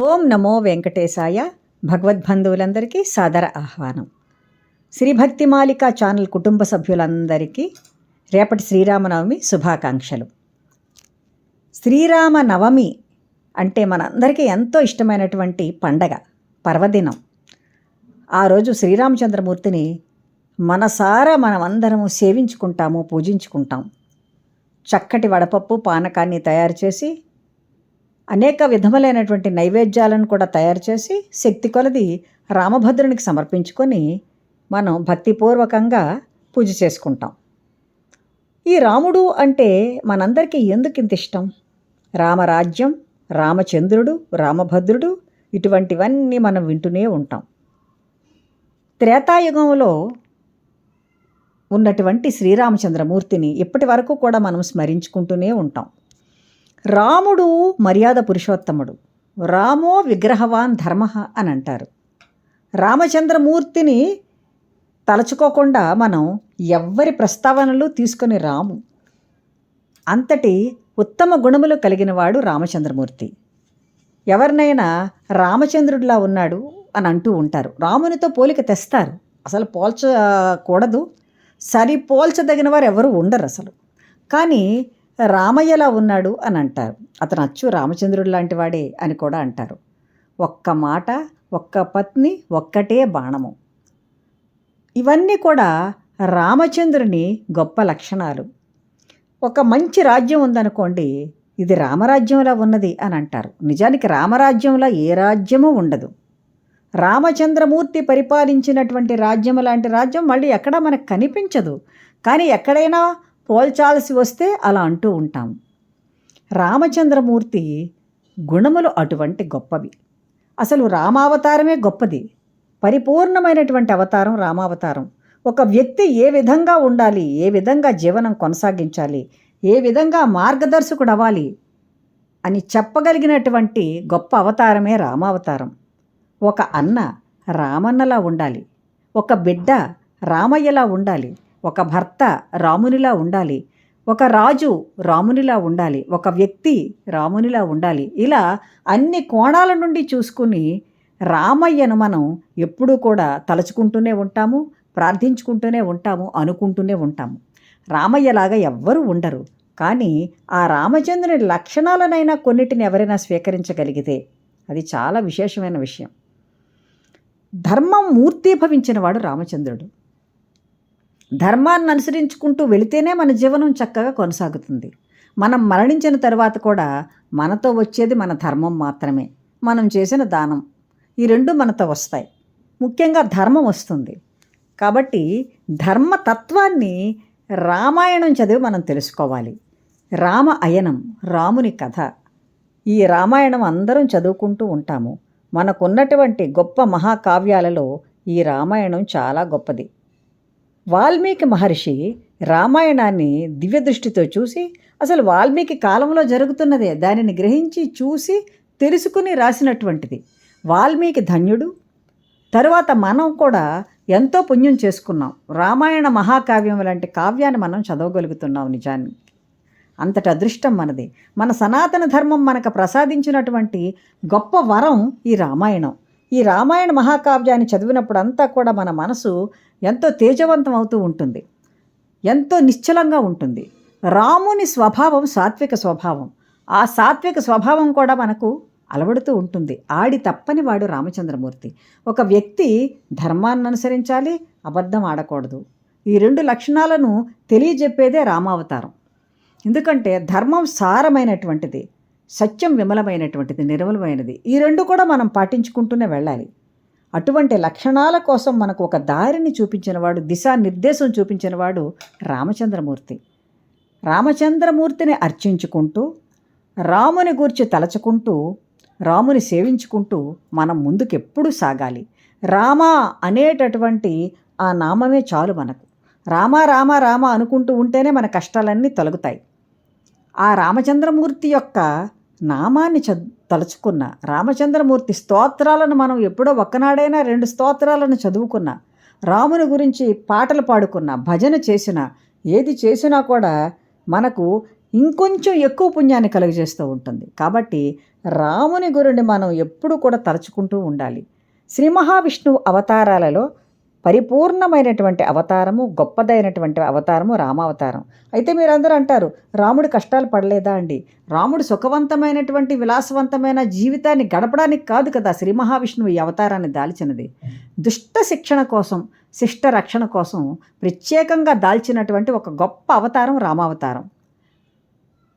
ఓం నమో వెంకటేశాయ. భగవద్బంధువులందరికీ సాదర ఆహ్వానం. శ్రీభక్తిమాలిక ఛానల్ కుటుంబ సభ్యులందరికీ రేపటి శ్రీరామనవమి శుభాకాంక్షలు. శ్రీరామనవమి అంటే మనందరికీ ఎంతో ఇష్టమైనటువంటి పండగ, పర్వదినం. ఆ రోజు శ్రీరామచంద్రమూర్తిని మనసారా మనమందరము సేవించుకుంటాము, పూజించుకుంటాం. చక్కటి వడపప్పు పానకాన్ని తయారు చేసి అనేక విధములైనటువంటి నైవేద్యాలను కూడా తయారు చేసి శక్తి కొలది రామభద్రునికి సమర్పించుకొని మనం భక్తిపూర్వకంగా పూజ చేసుకుంటాం. ఈ రాముడు అంటే మనందరికీ ఎందుకు ఇంత ఇష్టం? రామరాజ్యం, రామచంద్రుడు, రామభద్రుడు ఇటువంటివన్నీ మనం వింటూనే ఉంటాం. త్రేతాయుగంలో ఉన్నటువంటి శ్రీరామచంద్రమూర్తిని ఇప్పటి వరకు కూడా మనం స్మరించుకుంటూనే ఉంటాం. రాముడు మర్యాద పురుషోత్తముడు, రామో విగ్రహవాన్ ధర్మ అని అంటారు. రామచంద్రమూర్తిని తలచుకోకుండా మనం ఎవ్వరి ప్రస్తావనలు తీసుకొని రాము. అంతటి ఉత్తమ గుణములు కలిగినవాడు రామచంద్రమూర్తి. ఎవరినైనా రామచంద్రుడిలా ఉన్నాడు అని అంటూ ఉంటారు. రామునితో పోలిక తెస్తారు. అసలు పోల్చకూడదు, సరిపోల్చదగిన వారు ఎవరు ఉండరు అసలు. కానీ రామయ్యలా ఉన్నాడు అని అంటారు. అతను అచ్చు రామచంద్రుడు లాంటి వాడే అని కూడా అంటారు. ఒక్క మాట, ఒక్క పత్ని, ఒక్కటే బాణము. ఇవన్నీ కూడా రామచంద్రుని గొప్ప లక్షణాలు. ఒక మంచి రాజ్యం ఉందనుకోండి, ఇది రామరాజ్యంలా ఉన్నది అని అంటారు. నిజానికి రామరాజ్యంలో ఏ రాజ్యము ఉండదు. రామచంద్రమూర్తి పరిపాలించినటువంటి రాజ్యం లాంటి రాజ్యం మళ్ళీ ఎక్కడా మనకు కనిపించదు. కానీ ఎక్కడైనా పోల్చాల్సి వస్తే అలా అంటూ ఉంటాం. రామచంద్రమూర్తి గుణములు అటువంటి గొప్పవి. అసలు రామావతారమే గొప్పది, పరిపూర్ణమైనటువంటి అవతారం రామావతారం. ఒక వ్యక్తి ఏ విధంగా ఉండాలి, ఏ విధంగా జీవనం కొనసాగించాలి, ఏ విధంగా మార్గదర్శకుడు అవ్వాలి అని చెప్పగలిగినటువంటి గొప్ప అవతారమే రామావతారం. ఒక అన్న రామన్నలా ఉండాలి, ఒక బిడ్డ రామయ్యలా ఉండాలి, ఒక భర్త రామునిలా ఉండాలి, ఒక రాజు రామునిలా ఉండాలి, ఒక వ్యక్తి రామునిలా ఉండాలి. ఇలా అన్ని కోణాల నుండి చూసుకుని రామయ్యను మనం ఎప్పుడూ కూడా తలుచుకుంటూనే ఉంటాము, ప్రార్థించుకుంటూనే ఉంటాము, అనుకుంటూనే ఉంటాము. రామయ్యలాగా ఎవ్వరూ ఉండరు. కానీ ఆ రామచంద్రుని లక్షణాలనైనా కొన్నిటిని ఎవరైనా స్వీకరించగలిగితే అది చాలా విశేషమైన విషయం. ధర్మం మూర్తీభవించినవాడు రామచంద్రుడు. ధర్మాన్ని అనుసరించుకుంటూ వెళితేనే మన జీవనం చక్కగా కొనసాగుతుంది. మనం మరణించిన తర్వాత కూడా మనతో వచ్చేది మన ధర్మం మాత్రమే, మనం చేసిన దానం. ఈ రెండు మనతో వస్తాయి. ముఖ్యంగా ధర్మం వస్తుంది. కాబట్టి ధర్మతత్వాన్ని రామాయణం చదివి మనం తెలుసుకోవాలి. రామ అయనం, రాముని కథ. ఈ రామాయణం అందరం చదువుకుంటూ ఉంటాము. మనకున్నటువంటి గొప్ప మహాకావ్యాలలో ఈ రామాయణం చాలా గొప్పది. వాల్మీకి మహర్షి రామాయణాన్ని దివ్య దృష్టితో చూసి, అసలు వాల్మీకి కాలంలో జరుగుతున్నదే దానిని గ్రహించి చూసి తెలుసుకుని రాసినటువంటిది. వాల్మీకి ధన్యుడు. తరువాత మనం కూడా ఎంతో పుణ్యం చేసుకున్నాం. రామాయణ మహాకావ్యం లాంటి కావ్యాన్ని మనం చదవగలుగుతున్నాం. నిజాన్ని అంతటి అదృష్టం మనది. మన సనాతన ధర్మం మనకు ప్రసాదించినటువంటి గొప్ప వరం ఈ రామాయణం. ఈ రామాయణ మహాకావ్యాన్ని చదివినప్పుడు అంతా కూడా మన మనసు ఎంతో తేజవంతం అవుతూ ఉంటుంది, ఎంతో నిశ్చలంగా ఉంటుంది. రాముని స్వభావం సాత్విక స్వభావం. ఆ సాత్విక స్వభావం కూడా మనకు అలవడుతూ ఉంటుంది. ఆడి తప్పని వాడు రామచంద్రమూర్తి. ఒక వ్యక్తి ధర్మాన్ని అనుసరించాలి, అబద్ధం ఆడకూడదు. ఈ రెండు లక్షణాలను తెలియజెప్పేదే రామావతారం. ఎందుకంటే ధర్మం సారమైనటువంటిది, సత్యం విమలమైనటువంటిది, నిర్మలమైనది. ఈ రెండు కూడా మనం పాటించుకుంటూనే వెళ్ళాలి. అటువంటి లక్షణాల కోసం మనకు ఒక దారిని చూపించినవాడు, దిశానిర్దేశం చూపించినవాడు రామచంద్రమూర్తి. రామచంద్రమూర్తిని అర్చించుకుంటూ, రాముని గూర్చి తలచుకుంటూ, రాముని సేవించుకుంటూ మనం ముందుకెప్పుడు సాగాలి. రామ అనేటటువంటి ఆ నామమే చాలు మనకు. రామ రామ రామ అనుకుంటూ ఉంటేనే మన కష్టాలన్నీ తొలగుతాయి. ఆ రామచంద్రమూర్తి యొక్క నామాన్ని తలుచుకున్న, రామచంద్రమూర్తి స్తోత్రాలను మనం ఎప్పుడో ఒక్కనాడైనా 2 స్తోత్రాలను చదువుకున్న, రాముని గురించి పాటలు పాడుకున్న, భజన చేసిన, ఏది చేసినా కూడా మనకు ఇంకొంచెం ఎక్కువ పుణ్యాన్ని కలుగజేస్తూ ఉంటుంది. కాబట్టి రాముని గురిని మనం ఎప్పుడు కూడా తలుచుకుంటూ ఉండాలి. శ్రీ మహావిష్ణువు అవతారాలలో పరిపూర్ణమైనటువంటి అవతారము, గొప్పదైనటువంటి అవతారము రామావతారం. అయితే మీరందరూ అంటారు, రాముడు కష్టాలు పడలేదా అండి? రాముడు సుఖవంతమైనటువంటి విలాసవంతమైన జీవితాన్ని గడపడానికి కాదు కదా శ్రీ మహావిష్ణువు ఈ అవతారాన్ని దాల్చినది. దుష్ట శిక్షణ కోసం, శిష్ట రక్షణ కోసం ప్రత్యేకంగా దాల్చినటువంటి ఒక గొప్ప అవతారం రామావతారం.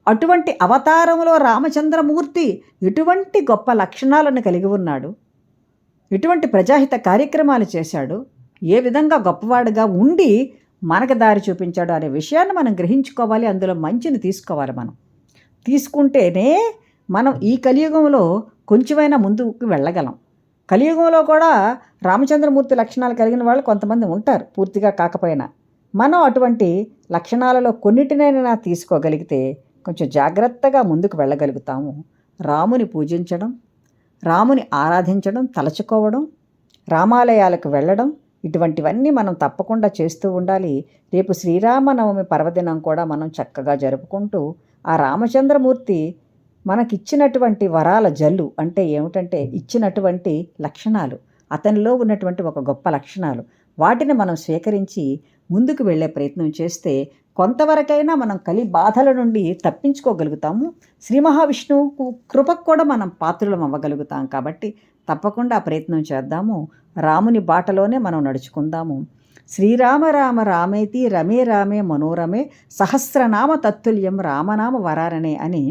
అటువంటి అవతారంలో రామచంద్రమూర్తి ఎటువంటి గొప్ప లక్షణాలను కలిగి ఉన్నాడు, ఎటువంటి ప్రజాహిత కార్యక్రమాలు చేశాడు, ఏ విధంగా గొప్పవాడుగా ఉండి మనకు దారి చూపించాడు అనే విషయాన్ని మనం గ్రహించుకోవాలి. అందులో మంచిని తీసుకోవాలి. మనం తీసుకుంటేనే మనం ఈ కలియుగంలో కొంచెమైనా ముందుకు వెళ్ళగలం. కలియుగంలో కూడా రామచంద్రమూర్తి లక్షణాలు కలిగిన వాళ్ళు కొంతమంది ఉంటారు, పూర్తిగా కాకపోయినా. మనం అటువంటి లక్షణాలలో కొన్నిటినైనా తీసుకోగలిగితే కొంచెం జాగ్రత్తగా ముందుకు వెళ్ళగలుగుతాము. రాముని పూజించడం, రాముని ఆరాధించడం, తలచుకోవడం, రామాలయాలకు వెళ్ళడం, ఇటువంటివన్నీ మనం తప్పకుండా చేస్తూ ఉండాలి. రేపు శ్రీరామనవమి పర్వదినం కూడా మనం చక్కగా జరుపుకుంటూ ఆ రామచంద్రమూర్తి మనకిచ్చినటువంటి వరాల జల్లు అంటే ఏమిటంటే ఇచ్చినటువంటి లక్షణాలు, అతనిలో ఉన్నటువంటి ఒక గొప్ప లక్షణాలు, వాటిని మనం స్వీకరించి ముందుకు వెళ్ళే ప్రయత్నం చేస్తే కొంతవరకైనా మనం కలి బాధల నుండి తప్పించుకోగలుగుతాము. శ్రీ మహావిష్ణువుకు కృపకు కూడా మనం పాత్రులం అవ్వగలుగుతాం. కాబట్టి తప్పకుండా ప్రయత్నం చేద్దాము. రాముని బాటలోనే మనం నడుచుకుందాము. శ్రీరామ రామ రామేతి రమే రామే మనోరమే సహస్రనామ తత్తుల్యం రామనామ వరారణే అని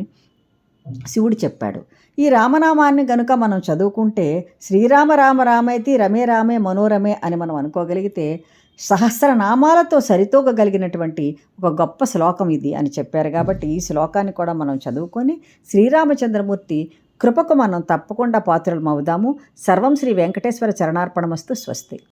శివుడు చెప్పాడు. ఈ రామనామాన్ని గనుక మనం చదువుకుంటే శ్రీరామ రామ రామేతి రమే రామే మనోరమే అని మనం అనుకోగలిగితే సహస్రనామాలతో సరితూగగలిగినటువంటి ఒక గొప్ప శ్లోకం ఇది అని చెప్పారు. కాబట్టి ఈ శ్లోకాన్ని కూడా మనం చదువుకొని శ్రీరామచంద్రమూర్తి కృపకు మనం తప్పకుండా పాత్రలం అవుదాము. సర్వం శ్రీ వెంకటేశ్వర చరణార్పణమస్తు. స్వస్తి.